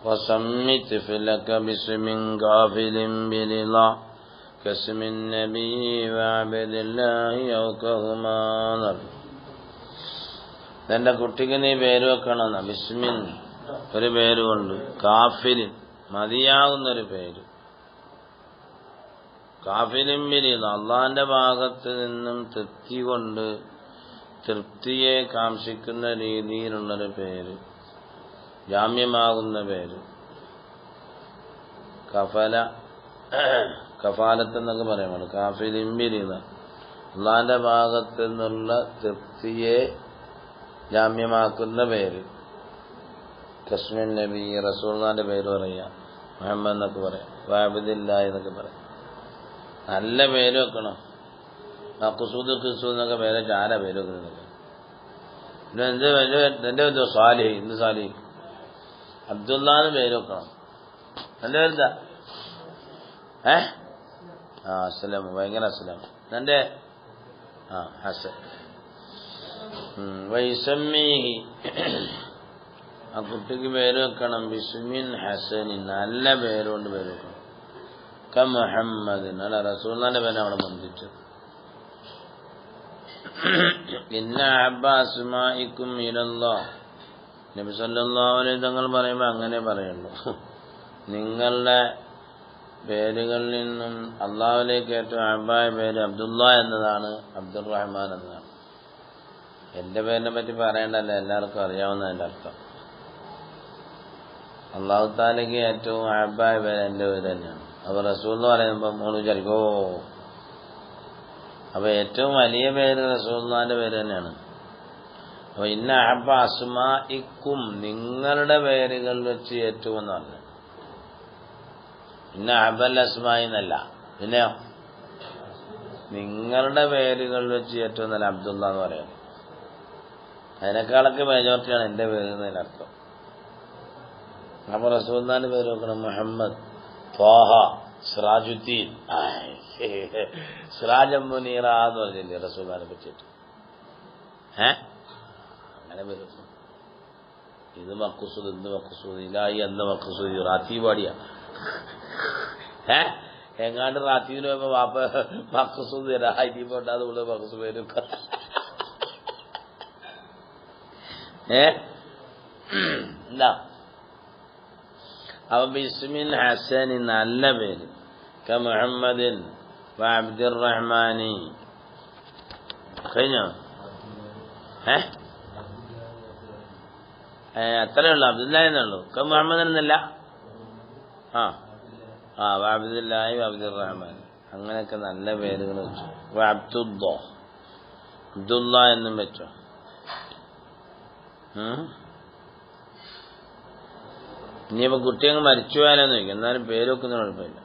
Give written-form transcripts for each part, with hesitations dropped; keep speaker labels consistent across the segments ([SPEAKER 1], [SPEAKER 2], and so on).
[SPEAKER 1] وسمي طفلك باسم غافل برضا كاسم النبي وعبد الله أو كهمان. എന്റെ കുട്ടിക്ക് നീ പേര് വെക്കണം. ബിസ്മിൻ ഒരു പേരുകൊണ്ട്, കാഫിലിൻ മതിയാകുന്നൊരു പേര്, കാഫിലിൻ ബിരിദ അള്ളാന്റെ ഭാഗത്ത് നിന്നും തൃപ്തി കൊണ്ട് തൃപ്തിയെ കാംക്ഷിക്കുന്ന രീതിയിലുള്ളൊരു പേര്, ജാമ്യമാകുന്ന പേര്. കഫാലത്ത് എന്നൊക്കെ പറയുമ്പോൾ കാഫിലിൻ ബിരിദ അള്ളാന്റെ ഭാഗത്ത് നിന്നുള്ള തൃപ്തിയെ ജാമ്യമാക്കുന്ന പേര്. കസ്മിൻ നബി റസൂലുള്ളാഹിന്റെ പേര് പറയാം, മുഹമ്മദ് എന്നൊക്കെ പറയാം, വാബിദില്ലാഹി എന്നൊക്കെ പറയാം. നല്ല പേര് വെക്കണം. മഖ്സൂദ് ഖിസൂദ് എന്നൊക്കെ പേര് ആരാ പേര് വെക്കുന്നത്? എന്റെ സാലിഹ്, ഇന്ന് സാലിഹ് അബ്ദുല്ലാന്ന് പേര് വെക്കണം. എന്റെ പേരെന്താ? അസ്സലാം, ഭയങ്കര അസ്സലാം. എന്റെ ഹസൻ. വൈസമ്മീഹി ആ കുട്ടിക്ക് പേര് വെക്കണം ബിസ്മിൻ ഹസനിൻ നല്ല പേരുകൊണ്ട് പേര് വെക്കണം. മുഹമ്മദിൻ അല്ല റസൂലുള്ളാഹിന്റെ പേര് അവിടെ ബന്ധിച്ചത്. ഇന്ന അഹബ്ബ അസ്മാഇക്കും ഇലല്ലാഹ് നബി സല്ലല്ലാഹു അലൈഹി തങ്ങൾ പറയുമ്പോൾ അങ്ങനെ പറയുള്ളൂ. നിങ്ങളുടെ പേരുകളിൽ നിന്നും അള്ളാഹുവിലേക്ക് ഏറ്റവും അഹബ്ബായ പേര് അബ്ദുള്ള എന്നതാണ്, അബ്ദുറഹ്മാൻ എന്നതാണ്. എന്റെ പേരിനെ പറ്റി പറയേണ്ടല്ലോ, എല്ലാവർക്കും അറിയാവുന്നതിന്റെ അർത്ഥം. അള്ളാഹു താലയ്ക്ക് ഏറ്റവും അഹബ്ബായ പേര് എന്റെ പേര് തന്നെയാണ്. അപ്പൊ റസൂൽ എന്ന് പറയുമ്പോ മോള് വിചാരിക്കോ, അപ്പൊ ഏറ്റവും വലിയ പേര് റസൂലുള്ളാഹിന്റെ പേര് തന്നെയാണ്. അപ്പൊ ഇന്ന അഹബ്ബ അസ്മാഇക്കും നിങ്ങളുടെ പേരുകൾ വെച്ച് ഏറ്റവും എന്ന് പറഞ്ഞു. ഇന്ന അഹബ്ബൽ അസ്മായി എന്നല്ല, പിന്നെയോ നിങ്ങളുടെ പേരുകൾ വെച്ച് ഏറ്റവും നല്ല അബ്ദുള്ള എന്ന് പറയുന്നത്. അതിനേക്കാളൊക്കെ മേജോറിറ്റിയാണ് എന്റെ പേര് എന്നതിനർത്ഥം. അപ്പൊ റസൂലുള്ളാഹിന്റെ പേര് നോക്കണം, മുഹമ്മദ്, ത്വാഹ, സിറാജുദ്ദീൻ, സിറാജം മുനീറ എന്ന് പറഞ്ഞില്ലേ റസൂലുള്ളാഹിനെ പറ്റിയിട്ട്. അങ്ങനെ പേര്. ഇത് മഖ്സൂദ്, എന്ത് മഖ്സൂദ്, ഇലാഹി എന്ന മഖ്സൂദ്, റാത്തീബ് പാടിയ എങ്ങാണ്ട് റാത്തീബിന് പോയപ്പോ വാപ്പ മഖ്സൂദ് ഇനിപ്പോണ്ടാതെ ഉള്ള മഖ്സൂദ് പേര്. എന്താ അവ ബിസ്മിൻ ഹസനി നല്ല പേര്, മുഹമ്മദിൻ അബ്ദുറഹ്മാനി. കഴിഞ്ഞോ? അത്രേ ഉള്ളു, അബ്ദുല്ലാഹി എന്നുള്ളൂ. മുഹമ്മദ് എന്നല്ല. അബ്ദുല്ലാഹി അബ്ദുറഹ്മാൻ, അങ്ങനെയൊക്കെ നല്ല പേരുകൾ വെച്ചു. അബ്ദുള്ള എന്നും വെച്ചോ. ഇനിയിപ്പോ കുട്ടി അങ്ങ് മരിച്ചുപോയാലോന്ന് ചോദിക്കും, എന്നാലും പേര് വെക്കുന്ന കുഴപ്പമില്ല.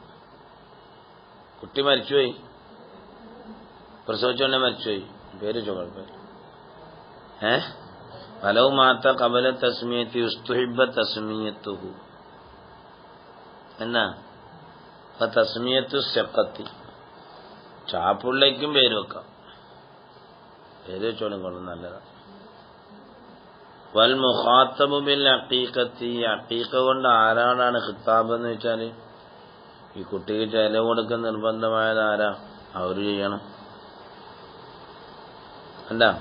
[SPEAKER 1] കുട്ടി മരിച്ചുപോയി, പ്രസവിച്ചോണ്ടേ മരിച്ചുപോയി, പേര് വെച്ചോ, കുഴപ്പമില്ല. ഫലവ് മാത്ത ഖബല തസ്മിയത്തി ഉസ്തുഹിബ്ബ തസ്മിയത്തുഹു എന്നാ തസ്മിയത്തു സെക്കത്തി. ചാപ്പുള്ളയ്ക്കും പേര് വെക്കാം, പേര് വെച്ചോളും കൊള്ളും, നല്ലതാണ്. വൽ മുഖാത്തബു ബിൽ അഖീഖത്തി, അഖീഖ കൊണ്ട് ആരാണ് ഖിതാബ് എന്ന് വെച്ചാല് ഈ കുട്ടിക്ക് ചെലവ് കൊടുക്കാൻ നിർബന്ധമായത് ആരാ, അവര് ചെയ്യണം. എന്താ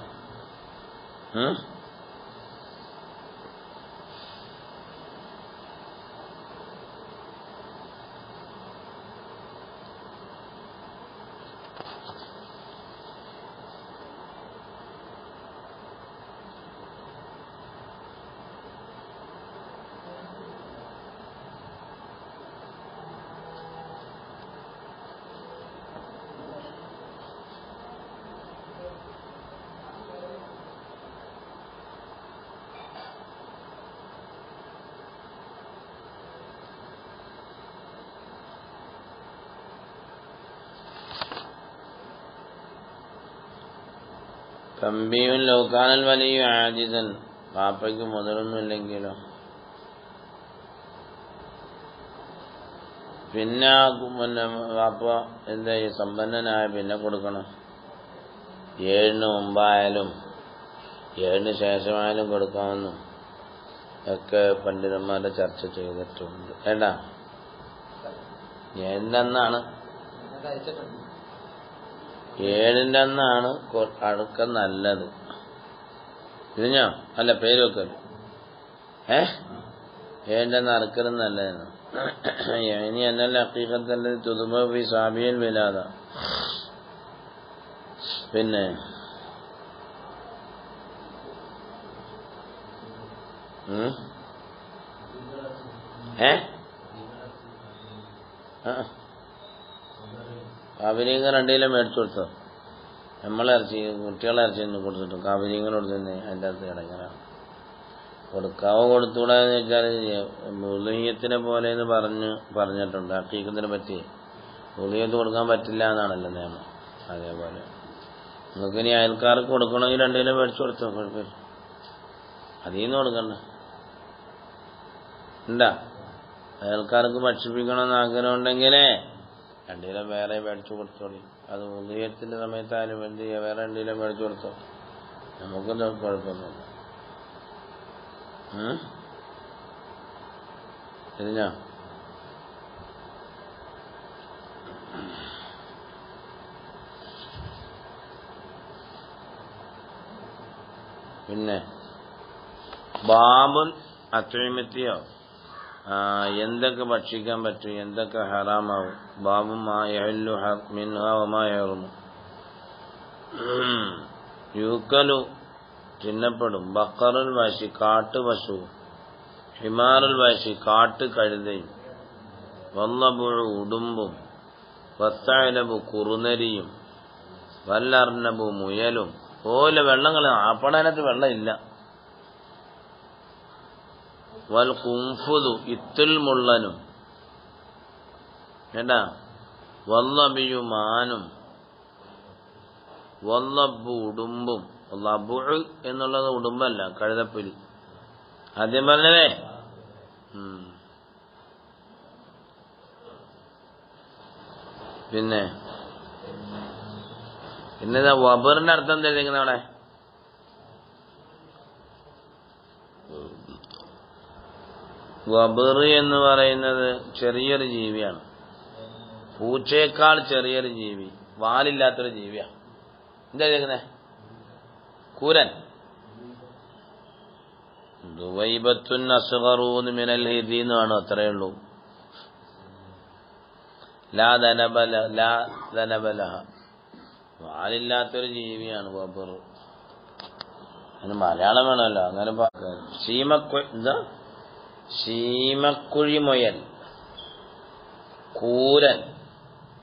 [SPEAKER 1] തംബീഹുൻ ലൗ കാനൽ വലിയ്യു ആജിസൻ, വാപ്പയ്ക്ക് മുതലൊന്നുമില്ലെങ്കിലോ. പിന്നെ വാപ്പ എന്താ ഈ സമ്പന്നനായ പിന്നെ കൊടുക്കണം. 7 മുമ്പായാലും 7 ശേഷമായാലും കൊടുക്കാമെന്നും ഒക്കെ പണ്ഡിതന്മാരുടെ ചർച്ച ചെയ്തിട്ടുണ്ട്. ഏട്ടാ ഏഴിൻ്റെ അന്നാണ് അടക്കം നല്ലത്. ഇരിഞ്ഞോ? അല്ല, പേര് വെക്കല്. ഏഴിൻ്റെ അന്ന് അറക്കലും നല്ലതാണ്. ഇനി എന്നല്ല ഹഖീഖത്തല്ല തുതുമ ഫി സാബിയൽ വിലാദ. പിന്നെ കാബിരിങ്ങൾ 2 കിലോ മേടിച്ചു കൊടുത്തോ? നമ്മളിറച്ചി കുട്ടികളെ ഇറച്ചി കൊടുത്തിട്ടു കാബിരിങ്ങളോട് തന്നെ അതിൻ്റെ അകത്ത് കിടങ്ങനാണ്. കൊടുക്കാവോ കൊടുത്തുകൂടാന്ന് വെച്ചാൽ ഉളുഹിയത്തിനെ പോലെ എന്ന് പറഞ്ഞിട്ടുണ്ട്. ഹഖീഖത്തിനെ പറ്റി ഉളുഹിയത്ത് കൊടുക്കാൻ പറ്റില്ല എന്നാണല്ലോ നിയമം. അതേപോലെ നിങ്ങൾക്ക് ഇനി അയൽക്കാർക്ക് കൊടുക്കണമെങ്കിൽ 2 കിലോ മേടിച്ചു കൊടുത്തോ, കുഴപ്പമില്ല. അതിൽ നിന്ന് കൊടുക്കണ്ട. ഉണ്ടാ അയൽക്കാർക്ക് ഭക്ഷിപ്പിക്കണമെന്ന് ആഗ്രഹം ഉണ്ടെങ്കിലേ 2 കിലോ വേറെ മേടിച്ചു കൊടുത്തോളി. അത് ഉദയത്തിന്റെ സമയത്തായാലും എന്ത് ചെയ്യുക, വേറെ 2 കിലോ മേടിച്ചു കൊടുത്തോ, നമുക്കൊന്നും കുഴപ്പമൊന്നുമില്ല. ശരിഞ്ഞോ? പിന്നെ ബാബുൻ അത്വമത്തിയോ എന്തൊക്കെ ഭക്ഷിക്കാൻ പറ്റും, എന്തൊക്കെ ഹറാമാവും. ബാബു മാ യഹല്ലു മിൻഹാ വമാ യഹ്റുമു. യൂക്കലു തിന്നപ്പെടും. ബക്കറുൽ വാശി കാട്ടുപശു, ഹിമാറുൽ വാശി കാട്ട് കഴുതയും, വല്ലബുഴു ഉടുമ്പും, വത്തഅലബു കുറുനരിയും, വല്ലർനബു മുയലും. ഓല വെള്ളങ്ങൾ ആപ്പണനത്ത് വെള്ളമില്ല. വൽ കുംഫുദു ഇത്തുൽ മുള്ളനും, ഏട്ടാ വല്ലബിയു മാനും, വല്ലബു ഉടുമ്പും. ലബു എന്നുള്ളത് ഉടുമ്പല്ല, കഴുതപ്പുലി. ആദ്യം പറഞ്ഞതേ. പിന്നെ വബറിന്റെ അർത്ഥം എന്താ അവിടെ? വബർ എന്ന് പറയുന്നത് ചെറിയൊരു ജീവിയാണ്. പൂച്ചയേക്കാൾ ചെറിയൊരു ജീവി, വാലില്ലാത്തൊരു ജീവിയാണ്. എന്താ കേൾക്കുന്നേ? കൂരൻ. ദുവൈബത്തുൻ അസ്ഗറൂൻ മിനൽ ഹിദി എന്നാണ്, അത്രയേ ഉള്ളൂ. ലാ ദനബലഹ, വാലില്ലാത്തൊരു ജീവിയാണ് വബർ. അതിന് മലയാളം വേണമല്ലോ. അങ്ങനെ ശീമക്കുഴി മുയൽ, കൂരൻ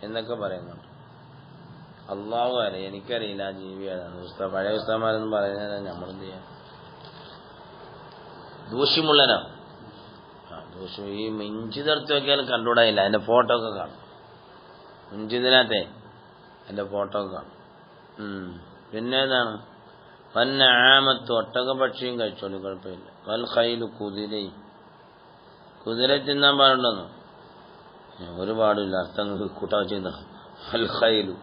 [SPEAKER 1] എന്നൊക്കെ പറയുന്നുണ്ട്. അള്ളാഹു അറിയാം, എനിക്കറിയില്ല ആ ജീവി ഏതാണ്. പഴയ ഉസ്താദന്മാരൊന്നും പറയുന്നത് നമ്മളെന്ത് ചെയ്യാം. ദൂഷ്യമുള്ളനോ? ദൂഷ്യം. ഈ മിഞ്ചി നിർത്തി നോക്കിയാലും കണ്ടുകൂടായില്ല. അതിന്റെ ഫോട്ടോ ഒക്കെ കാണും. മിഞ്ചിതിനകത്തെ അതിന്റെ ഫോട്ടോ ഒക്കെ കാണും. പിന്നെ ഏതാണ്? വന്ന ആമത്ത് ഒട്ടക പക്ഷിയും കഴിച്ചോളൂ, കുഴപ്പമില്ല. വൽ ഖൈലു കുതിരയും. കുതിര തിന്നാൻ പാടുണ്ടെന്നോ? ഒരു പാടില്ല, അർത്ഥങ്ങൾ കൂട്ടാ ചെയ്യുന്ന. വൽ ഖൈലു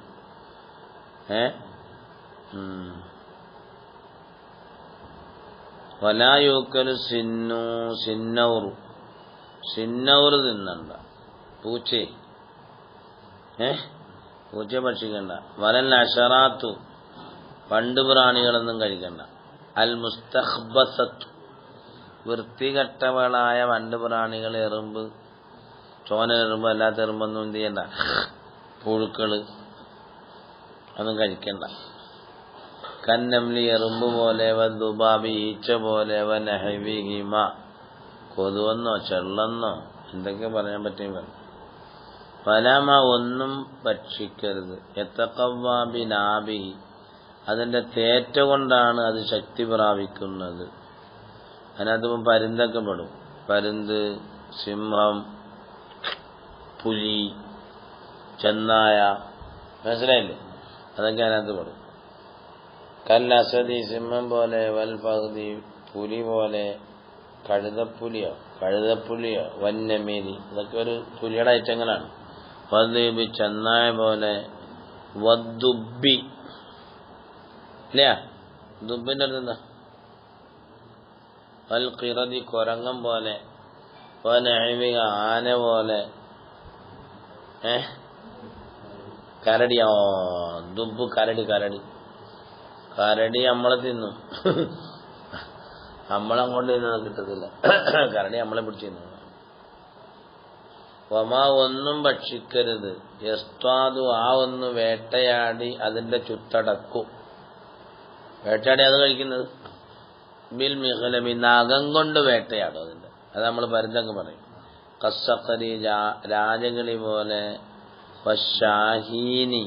[SPEAKER 1] വലാ യൂക്കലു സിന്നൗറു. സിന്നൗറ് തിന്നണ്ട. പൂച്ചയെ ഭക്ഷിക്കണ്ട. വലൽ അശറാത്തു, പണ്ട് പ്രാണികളൊന്നും കഴിക്കണ്ട. അൽ മുസ്തഖ്ബസത്തു, വൃത്തികെട്ടവളായ പണ്ട് പ്രാണികൾ, എറുമ്പ്, ചോനെറുമ്പ്, അല്ലാത്ത എറുമ്പൊന്നും എന്ത് ചെയ്യണ്ട. പുഴുക്കള് ഒന്നും കഴിക്കണ്ട. കന്നംലി എറുമ്പ് പോലെ, വദുബാബി ഈച്ച പോലെ, വനഹവിഹിമ കൊതുവെന്നോ ചെള്ളെന്നോ എന്തൊക്കെ പറയാൻ പറ്റും. ഫലമ ഒന്നും ഭക്ഷിക്കരുത്. യതഖവ്വാബിനാബി, അതിന്റെ തേറ്റ കൊണ്ടാണ് അത് ശക്തി പ്രാപിക്കുന്നത്. അതിനകത്ത് പരുന്തൊക്കെ പെടും. പരുന്ത്, സിംഹം, പുലി, ചെന്നായ, മനസ്സിലായില്ലേ? അതൊക്കെ അതിനകത്ത് പെടും. കല്ലസദി, സിംഹം പോലെ, വൽ ഫഹദി, പുലി പോലെ, കഴുതപ്പുലിയോ, വന്നമേരി, ഇതൊക്കെ ഒരു പുലിയുടെ ഐറ്റങ്ങളാണ്. വദ്ദീബി, ചെന്നായ പോലെ, വദ്ദുബി, ഇല്ല ദുബിന്റെ അടുത്ത് എന്താ? വൽ ഖിറദി കുരങ്ങൻ പോലെ, വനഅമിക ആന പോലെ, കരടിയോ ദുബ് കരടി നമ്മളെ തിന്നും. നമ്മളങ്ങോട്ട് തിന്നത് കിട്ടത്തില്ല, കരടി നമ്മളെ പിടിച്ച് തിന്നു. വമാ ഒന്നും ഭക്ഷിക്കരുത്, യസ്താദു ആ ഒന്ന് വേട്ടയാടി അതിന്റെ ചുറ്റടക്കും. വേട്ടയാടി അത് കഴിക്കുന്നത് ബിൽ മിഖ്ലബി നഖം കൊണ്ട് വേട്ടയാടും അതിന്റെ. അത് നമ്മൾ പരിചങ്ങ് പറയും. കസ്സഖരി രാജകിളി പോലെ, ഷാഹീനി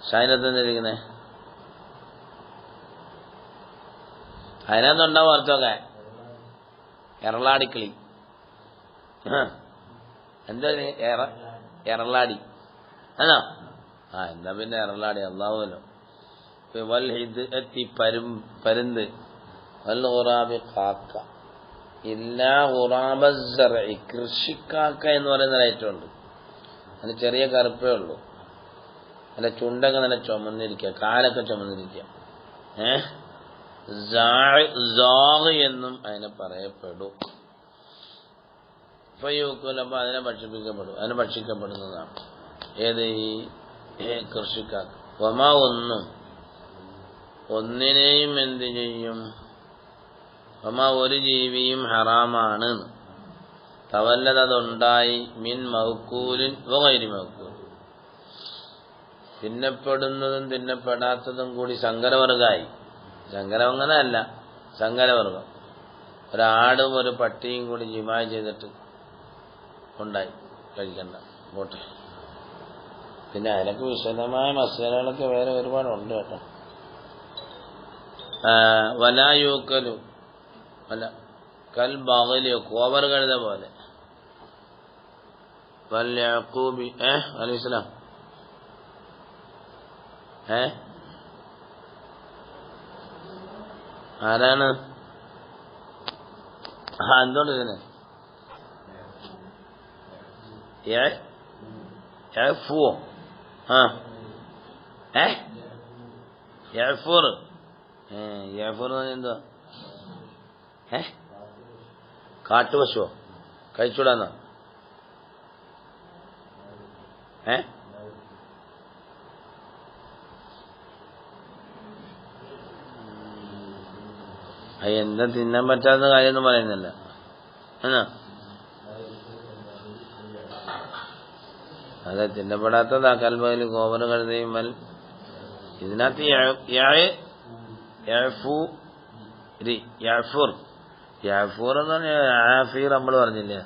[SPEAKER 1] ഷാഹിനത്തിരിക്കുന്നേ അതിനകത്തുണ്ടാവും അർത്ഥമൊക്കെ. എറളാടിക്കിളി എന്താ എറളാടി ആണോ? എന്നാ പിന്നെ എറളാടി അള്ളാഹുവല്ലോ. വൽ ഹിദ്അത്തി പരുന്ത്, വൽ ഖുറാബി കാക്ക, ഇല്ലാ ഖുറാബ സറഇ കൃഷിക്കാക്ക എന്ന് പറയുന്ന ഐറ്റമുണ്ട്. അതിന് ചെറിയ കറുപ്പേ ഉള്ളൂ, അതിന്റെ ചുണ്ടൊക്കെ നല്ല ചുമന്നിരിക്കുക, കാലൊക്കെ ചുമന്നിരിക്കുക. എന്നും അതിനെ പറയപ്പെടും. ഫയൂക്കുലപ്പോൾ അതിനെ ഭക്ഷിക്കപ്പെടുന്നതാണ്. ഏത് ഈ കൃഷിക്കാർക്ക്. വമാ ഒന്നിനെയും എന്ത് ചെയ്യും, വമാ ഒരു ജീവിയും ഹറാമാണ്, തവല്ലത് അതുണ്ടായി, മിൻ മൗക്കൂലിൻ വഗൈരി മൗക്കൂൽ തിന്നപ്പെടുന്നതും തിന്നപ്പെടാത്തതും കൂടി സങ്കരവർഗമായി. സങ്കരം അങ്ങനെ അല്ല, സങ്കരവർഗം. ഒരാടും ഒരു പട്ടിയും കൂടി ജിമായി ചെയ്തിട്ട് ഉണ്ടായി, കഴിക്കണ്ട പോട്ടെ. പിന്നെ അതിനൊക്കെ വിശദമായ മസാലകളൊക്കെ വേറെ ഒരുപാടുണ്ട് കേട്ടോ. വലായൂക്കലു അല്ല കൽ ബഗലിയോ കോവർ കഴുത പോലെ, വല്യഅഖൂബി അലൈഹിസ്സലാം ആരാണ്? എന്തുകൊണ്ട് ഇതിന് യഅഫുവോ യഅഫുർ യഅഫുർ എന്തുവാ? കാട്ടുപശുവോ? കഴിച്ചൂടാന്നോ? എന്താ തിന്നാൻ പറ്റാത്ത കാര്യമൊന്നും പറയുന്നില്ല എന്നാ. അതെ, തിന്നപ്പെടാത്തതാ കൽബയിൽ കോവർ കഴുതയും. ഇതിനകത്ത് യാഫൂർ എന്ന് പറഞ്ഞ ആഫീർ നമ്മൾ പറഞ്ഞില്ലേ,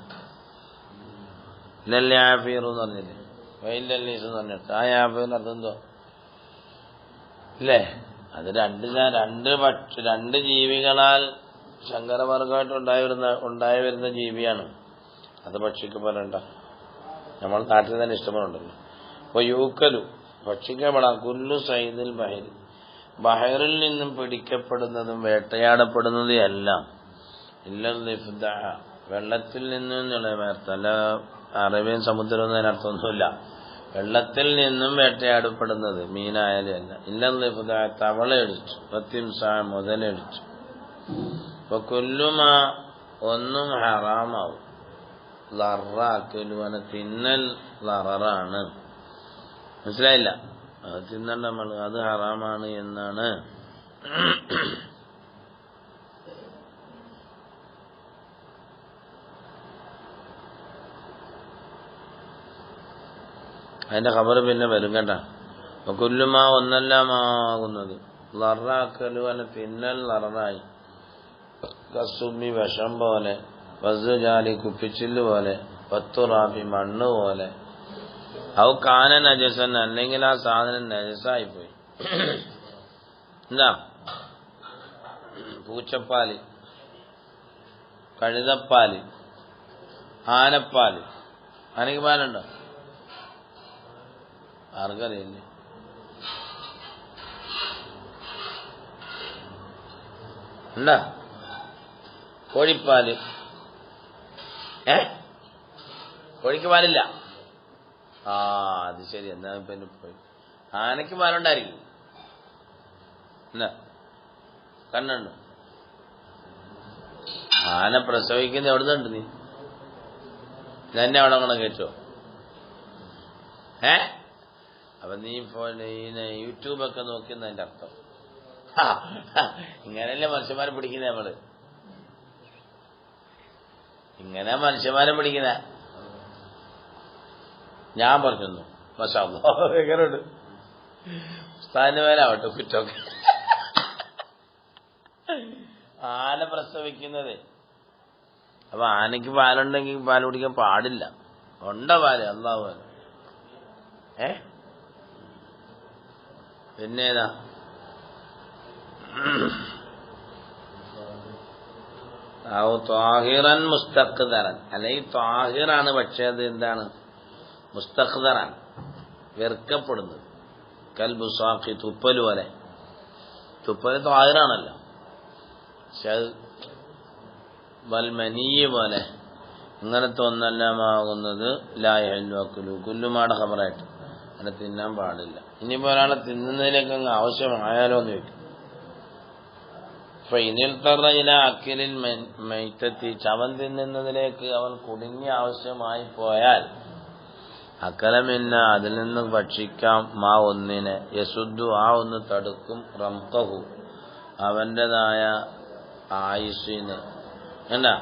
[SPEAKER 1] ഇല്ലല്ലേ ആഫീർ എന്ന് പറഞ്ഞില്ലേ, വൈലല്ലീസ് എന്ന് പറഞ്ഞിട്ട് ആ യാഫീറിന് അർത്ഥം എന്തോ ഇല്ലേ? അത് രണ്ട് ജീവികളാൽ ശങ്കരവർഗമായിട്ട് ഉണ്ടായി വരുന്ന ജീവിയാണ്. അത് ഭക്ഷിക്കപ്പെടേണ്ട, നമ്മൾ നാട്ടിൽ തന്നെ ഇഷ്ടപ്പെടുന്നുണ്ടല്ലോ. അപ്പൊ യൂക്കലു ഭക്ഷിക്കപ്പെടാം കുല്ലു സൈദിൽ ബഹരി, ബഹറിൽ നിന്നും പിടിക്കപ്പെടുന്നതും വേട്ടയാടപ്പെടുന്നതും എല്ലാം, ഇല്ല വെള്ളത്തിൽ നിന്നുള്ള അല്ല അറേബ്യൻ സമുദ്രം എന്നതിനർത്ഥമൊന്നുമില്ല. വെള്ളത്തിൽ നിന്നും വേട്ടയാടപ്പെടുന്നത് മീനായാലും അല്ല. ഇല്ല തവളയടിച്ചു, മുതലടിച്ചു. അപ്പൊ കൊല്ലുമാ ഒന്നും ഹറാമാവും. ലറാക്കലുവന തിന്നൽ ലറാണ്, മനസ്സിലായില്ല? അത് തിന്നണ്ട നമ്മൾ, അത് ഹറാമാണ് എന്നാണ്. അതിന്റെ ഖബർ പിന്നെ വരും കേട്ടാ. കൊല്ലുമാ ഒന്നെല്ലാമാകുന്നത്, ലറാക്കലുവന തിന്നൽ ലറായി, കസുമി വിഷം പോലെ, വസുജാലി കുപ്പിച്ചില്ല് പോലെ, പത്തുറാബി മണ്ണ് പോലെ, ഔ കാന നജസൻ അല്ലെങ്കിൽ ആ സാധനം നജസായിപ്പോയി. എന്താ? പൂച്ചപ്പാല്, കഴുതപ്പാല്, ആനപ്പാല്. ആനയ്ക്ക് പാലുണ്ടോ? ആർക്കറിയില്ലേ? ഉണ്ടാ? കോഴിപ്പാല്, കോഴിക്ക് പാലില്ല. അത് ശരി, എന്നാ പിന്നെ പോയി. ആനയ്ക്ക് പാലുണ്ടായിരിക്കും. എന്നാ കണ്ണുണ്ടോ? ആന പ്രസവിക്കുന്നത് എവിടുന്നുണ്ട് നീ തന്നെ അവിടെ അങ്ങനെ കേട്ടോ? അപ്പൊ നീ യൂട്യൂബൊക്കെ നോക്കുന്നതിന്റെ അർത്ഥം ഇങ്ങനെയല്ലേ മനുഷ്യന്മാരെ പിടിക്കുന്നത് നമ്മള്, ഇങ്ങനെ മനുഷ്യന്മാരെ പിടിക്കുന്ന. ഞാൻ പറഞ്ഞു മാഷാ അല്ലാഹ് എങ്ങനെയുണ്ട് ഉസ്താദിന്റെ മേലാവട്ടെ കുറ്റമൊക്കെ. ആന പ്രസവിക്കുന്നത്. അപ്പൊ ആനയ്ക്ക് പാലുണ്ടെങ്കിൽ പാല് കുടിക്കാൻ പാടില്ല. ഉണ്ട പാല് അല്ലാഹു പാല്. പിന്നേതാ ത്വാഹിറൻ മുസ്തഖ്ദറൻ, അല്ലെങ്കിൽ ത്വാഹിറാണ് പക്ഷെ അത് എന്താണ് മുസ്തഖ്ദറാൻ വെറുക്കപ്പെടുന്നത്. കൽബുസാഖി തുപ്പല് പോലെ. തുപ്പല് ത്വാഹിറാണല്ലോ, പക്ഷെ അത് വൽമനീയ പോലെ ഇങ്ങനത്തെ ഒന്നെല്ലാമാകുന്നത് ലായഹല്ലു അക്കുലു കുല്ലുമാടെ ഖബറായിട്ട് അങ്ങനെ തിന്നാൻ പാടില്ല. ഇനിയിപ്പോ ഒരാളെ തിന്നുന്നതിലേക്ക് അങ്ങ് ആവശ്യമായാലോ എന്ന് ചോദിക്കും. അക്കിലിൽ മൈത്തത്തി, ചവൻ തിന്നുന്നതിലേക്ക് അവൻ കുടുങ്ങി ആവശ്യമായി പോയാൽ അക്കലമിന്ന അതിൽ നിന്ന് ഭക്ഷിക്കാം. മാ ഒന്നിനെ യസുദ്ദു ആ ഒന്ന് തടുക്കും. റംഖഹു അവന്റേതായ ആയുസ്സിന് എന്താ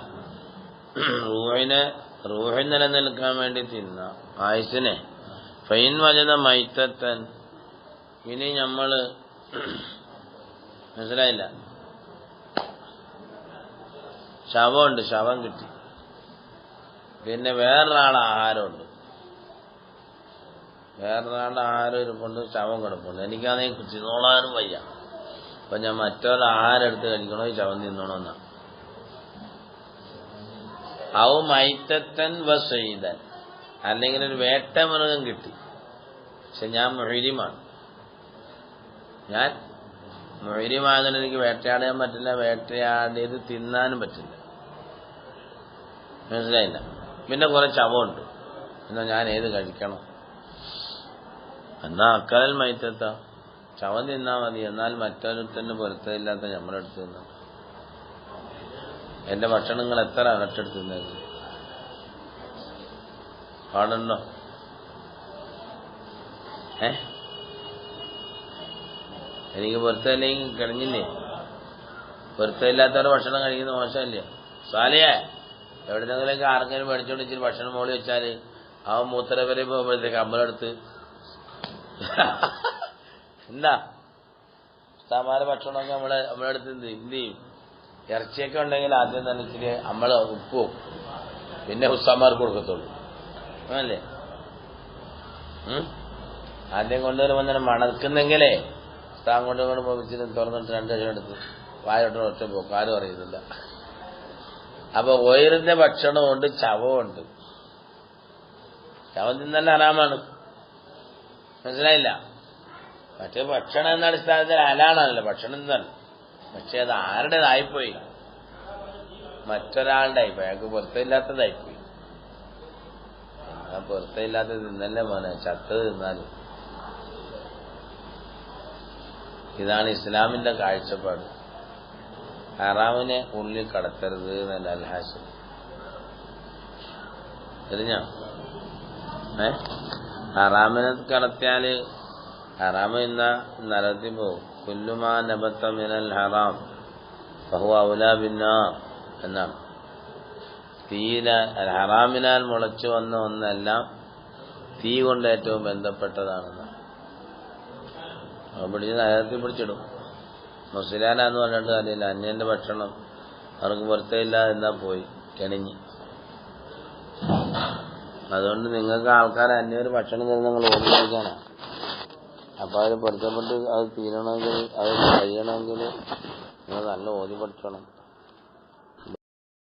[SPEAKER 1] റൂഹ് നിലനിൽക്കാൻ വേണ്ടി തിന്ന ആയുസ്സിനെ. ഫൈൻ വജദ മൈത്തൻ, ഇനി നമ്മള് മനസ്സിലായില്ല, ശവമുണ്ട്, ശവം കിട്ടി, പിന്നെ വേറൊരാളെ ആഹാരമുണ്ട്, വേറൊരാളുടെ ആഹാരം ഇരിപ്പുണ്ട്, ശവം കിടപ്പുണ്ട്. എനിക്കാണെങ്കിൽ തിന്നോളാനും വയ്യ. അപ്പൊ ഞാൻ മറ്റൊരു ആഹാരം എടുത്ത് കഴിക്കണോ ഈ ശവം തിന്നണോന്നാ. ഔ മൈത്തൻ വസൈദൻ, അല്ലെങ്കിൽ ഒരു വേട്ടമൃഗം കിട്ടി, പക്ഷെ ഞാൻ മുഹരിമാണ്. ഞാൻ മുഹരിമായതുകൊണ്ട് എനിക്ക് വേട്ടയാടാൻ പറ്റില്ല, വേട്ടയാടിയത് തിന്നാനും പറ്റില്ല. മനസ്സിലായില്ല. പിന്നെ കുറെ ശവമുണ്ട്, എന്നാ ഞാൻ ഏത് കഴിക്കണം? എന്നാ അക്കലൽ മൈത്തത്ത, ശവം തിന്നാ മതി. എന്നാൽ മറ്റൊരുത്തന്നെ പൊരുത്തമില്ലാത്ത നമ്മളെടുത്ത് തിന്ന. എന്റെ ഭക്ഷണങ്ങൾ എത്ര അകട്ടെടുത്ത് തിന്നത് പാടുണ്ടോ? എനിക്ക് പൊരുത്തമില്ലെങ്കിൽ കഴിഞ്ഞില്ലേ? പൊരുത്തമില്ലാത്തവരുടെ ഭക്ഷണം കഴിക്കുന്നത് മോശമല്ലേ? സാലിയേ, എവിടെന്നെങ്കിലേക്ക് ആർക്കെങ്കിലും മേടിച്ചോണ്ട് ഇച്ചിരി ഭക്ഷണം മോളി വെച്ചാല് അവൻ മൂത്തര വരെ പോകുമ്പോഴത്തേക്ക് അമ്പലെടുത്ത് എന്താ ഉസ്താമാരെ ഭക്ഷണമൊക്കെ നമ്മളെടുത്ത് എന്ത് ചെയ്യും? ഇറച്ചിയൊക്കെ ഉണ്ടെങ്കിൽ ആദ്യം തന്നെ ഇച്ചിരി നമ്മള് ഉപ്പും പിന്നെ ഉസ്താമാർക്ക് കൊടുക്കത്തുള്ളൂ, അല്ലേ? ആദ്യം കൊണ്ടുവരുമ്പോൾ തന്നെ മണക്കുന്നെങ്കിലേ ഉസ്താൻ കൊണ്ടുകൊണ്ട് പോയിച്ചിട്ട് തുറന്നിട്ട് 2 ലക്ഷം എടുത്ത് വായോട്ട് ഒറ്റ പോക്കും, ആരും അറിയുന്നില്ല. അപ്പൊ ഉയരുന്ന ഭക്ഷണമുണ്ട്, ശവമുണ്ട്. ശവം തിന്നല്ല ഹറാമാണ്, മനസ്സിലായില്ല? മറ്റേ ഭക്ഷണം എന്ന അടിസ്ഥാനത്തിൽ ഹലാലാണല്ലോ ഭക്ഷണം തിന്നല്ല. പക്ഷെ അത് ആരുടേതായിപ്പോയി? മറ്റൊരാളുടെ ആയിപ്പോയി, അയാൾക്ക് പൊരുത്തമില്ലാത്തതായിപ്പോയി. ആ പൊരുത്തമില്ലാത്തത് തിന്നല്ലേ മോനെ, ചത്തത് തിന്നാലും. ഇതാണ് ഇസ്ലാമിന്റെ കാഴ്ചപ്പാട്. ഹറാമിനെ ഉള്ളിൽ കടത്തരുത് എന്നല്ല അൽഹാസ്. തിരിഞ്ഞോ? ഹറാമിനെ കടത്തിയാല് ഹറാമ് ഇന്ന നരകത്തിൽ പോകും. കുല്ലുമാ നബത്ത മിനൽ ഹറാം ഫഹുവ ഔലാ ബിന്നാർ എന്നാണ്. ഹറാമിനാൽ മുളച്ചു വന്ന ഒന്നെല്ലാം തീ കൊണ്ട് ഏറ്റവും ബന്ധപ്പെട്ടതാണെന്ന് പിടിച്ച് നരകത്തിൽ പിടിച്ചിടും. മുസ്ലിയാനാന്ന് പറഞ്ഞിട്ട് കാര്യമില്ല. അന്യന്റെ ഭക്ഷണം അവർക്ക് പൊരുത്തമില്ല എന്നാ പോയി കെണിഞ്ഞ്. അതുകൊണ്ട് നിങ്ങൾക്ക് ആൾക്കാരെ അന്യൊരു ഭക്ഷണം തരുന്ന നിങ്ങൾ ഓടിക്കാനാണ്. അപ്പൊ അത് പൊരുത്തപ്പെട്ട് അത് തീരണമെങ്കിൽ അത് കഴിയണമെങ്കിൽ നിങ്ങൾ നല്ല ഓതി പഠിച്ചോണം.